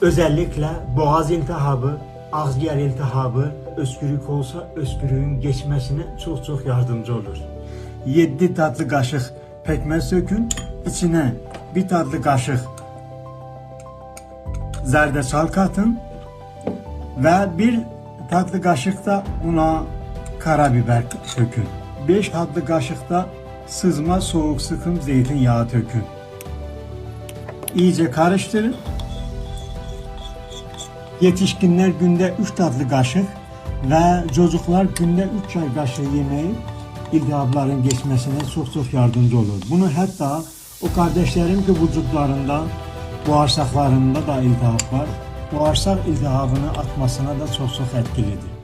Özellikle boğaz iltihabı, ağızyer iltihabı, öskürük olsa öskürüğün geçmesine çok yardımcı olur. 7 tatlı kaşık pekmez sökün. İçine 1 tatlı kaşık zerdeçal katın ve 1 tatlı kaşık da buna karabiber sökün. 5 tatlı kaşık da sızma soğuk sıkım zeytinyağı tökün. İyice karıştırın. Yetişkinler günde 3 tatlı kaşık ve çocuklar günde 3 çay kaşığı yemeği iltihapların geçmesine çok yardımcı olur. Bunu hatta o kardeşlerim ki vücutlarında, bağırsaklarında da iltihap var. Bağırsak iltihabını atmasına da çok etkilidir.